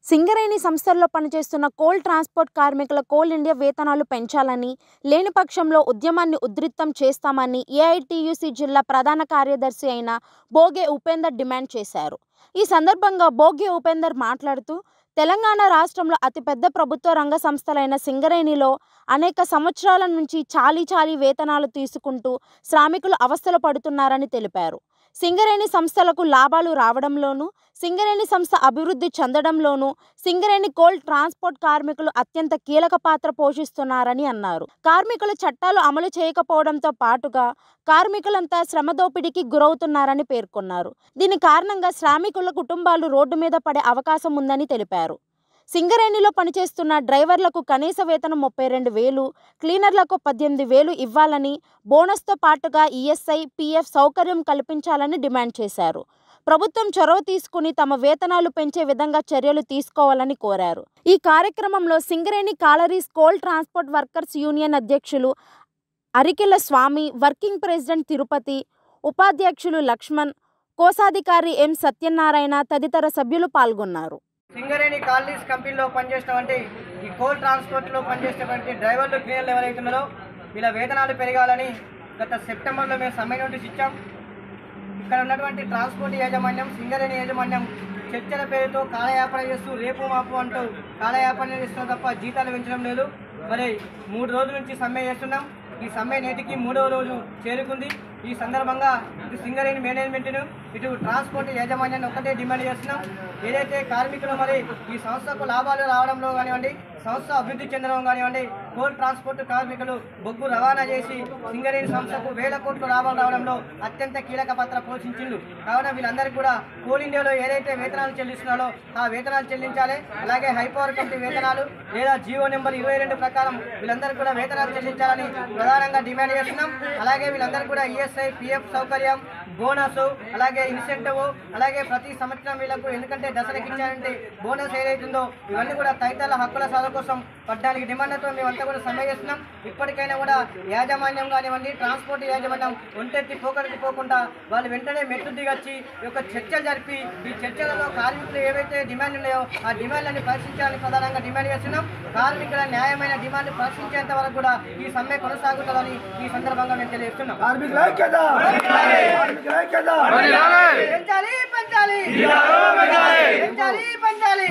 సింగరేణి సంస్థల్లో పనిచేస్తున్న coal transport కార్మికుల కోల్ ఇండియా వేతనాలు పెంచాలని, లేని పక్షంలో ఉద్యమాన్ని ఉధృతం చేస్తామని ఏఐటీయూసీ జిల్లా ప్రధాన కార్యదర్శి అయిన బోగే ఉపేందర్ డిమాండ్ చేశారు. ఈ సందర్భంగా బోగే ఉపేందర్ మాట్లాడుతూ, తెలంగాణ రాష్ట్రంలో అతిపెద్ద ప్రభుత్వ రంగ సంస్థలైన సింగరేణిలో అనేక సంవత్సరాల నుంచి చాలీ వేతనాలు తీసుకుంటూ శ్రామికులు అవస్థలు పడుతున్నారని తెలిపారు. సింగరేణి సంస్థలకు లాభాలు రావడంలోనూ, సింగరేణి సంస్థ అభివృద్ధి చెందడంలోనూ సింగరేణి కోల్ ట్రాన్స్‌పోర్ట్ కార్మికులు అత్యంత కీలక పాత్ర పోషిస్తున్నారని అన్నారు. కార్మికుల చట్టాలు అమలు చేయకపోవడంతో పాటుగా కార్మికులంతా శ్రమ దోపిడీకి గురవుతున్నారని పేర్కొన్నారు. దీని కారణంగా శ్రామికుల కుటుంబాలు రోడ్డు మీద పడే అవకాశం ఉందని తెలిపారు. సింగరేణిలో పనిచేస్తున్న డ్రైవర్లకు కనీస వేతనం 32,000, క్లీనర్లకు 18,000 ఇవ్వాలని, బోనస్తో పాటుగా ఈఎస్ఐ, పీఎఫ్ సౌకర్యం కల్పించాలని డిమాండ్ చేశారు. ప్రభుత్వం చొరవ తీసుకుని తమ వేతనాలు పెంచే విధంగా చర్యలు తీసుకోవాలని కోరారు. ఈ కార్యక్రమంలో Singareni collieries coal transport workers union అధ్యక్షులు అరికెల స్వామి, వర్కింగ్ ప్రెసిడెంట్ తిరుపతి, ఉపాధ్యక్షులు లక్ష్మణ్, కోశాధికారి ఎం సత్యనారాయణ తదితర సభ్యులు పాల్గొన్నారు. సింగరేణి కాలరీస్ కంపెనీలో పనిచేసినటువంటి ఈ కోల్ ట్రాన్స్పోర్ట్లో పనిచేసేటువంటి డ్రైవర్లు, క్లీనర్లు ఎవరైతే ఉన్నారో వీళ్ళ వేతనాలు పెరగాలని గత సెప్టెంబర్లో మేము సమ్మె నోటీస్ ఇచ్చాం. ఇక్కడ ఉన్నటువంటి ట్రాన్స్పోర్ట్ యాజమాన్యం, సింగరేణి యాజమాన్యం చర్చల పేరుతో కాలయాపన చేస్తూ రేపు మాపు అంటూ కాలయాపన చేస్తున్నారు తప్ప జీతాలు పెంచడం లేదు. మరి 3 రోజుల నుంచి సమ్మె చేస్తున్నాం. ఈ సమ్మె నేటికి 3వ రోజు చేరుకుంది. ఈ సందర్భంగా ఇటు సింగరేణి మేనేజ్మెంట్ను, ఇటు ట్రాన్స్పోర్ట్ యాజమాన్యాన్ని ఒక్కటే డిమాండ్ చేస్తున్నాం. ఏదైతే కార్మికులు మరి ఈ సంస్థకు లాభాలు రావడంలో కానివ్వండి, సంస్థ అభివృద్ధి చెందడం కానివ్వండి, కోల్ ట్రాన్స్పోర్ట్ కార్మికులు బొగ్గు రవాణా చేసి సింగరేణి సంస్థకు వేల కోట్ల లాభాలు రావడంలో అత్యంత కీలక పాత్ర పోషించిండు. కావున వీళ్ళందరికీ కూడా కోల్ ఇండియాలో ఏదైతే వేతనాలు చెల్లిస్తున్నారో ఆ వేతనాలు చెల్లించాలి. అలాగే హైపవర్ కంపెనీ వేతనాలు లేదా జీవో నెంబర్ 22 ప్రకారం వీళ్ళందరికీ కూడా వేతనాలు చెల్లించాలని ప్రధానంగా డిమాండ్ చేస్తున్నాం. అలాగే వీళ్ళందరికీ కూడా ఈఎస్ఐ, పీఎఫ్ సౌకర్యం, బోనస్, అలాగే ఇన్సెంటివ్, అలాగే ప్రతి సంవత్సరం వీళ్ళకు ఎందుకంటే దసరాకి ఇచ్చారంటే బోనస్ ఏదైతుందో ఇవన్నీ కూడా తదితర హక్కుల సాధన కోసం 14 డిమాండ్లతో మేమంతా కూడా సమ్మె చేస్తున్నాం. ఇప్పటికైనా కూడా యాజమాన్యం కానివ్వండి, ట్రాన్స్పోర్ట్ యాజమాన్యం ఒంటెత్తి పోకడికి పోకుండా వాళ్ళు వెంటనే మెట్టు దిగొచ్చి ఈ యొక్క చర్చలు జరిపి ఈ చర్చలలో కార్మికులు ఏవైతే డిమాండ్ ఉన్నాయో ఆ డిమాండ్లని పరిశీలించాలని ప్రధానంగా డిమాండ్ చేస్తున్నాం. కార్మికుల న్యాయమైన డిమాండ్లు పరిశీలించేంత వరకు కూడా ఈ సమ్మె కొనసాగుతుందని ఈ సందర్భంగా మేము తెలియజేస్తున్నాం. పెంచాలి, పెంచాలి, పెంచాలి, పెంచాలి.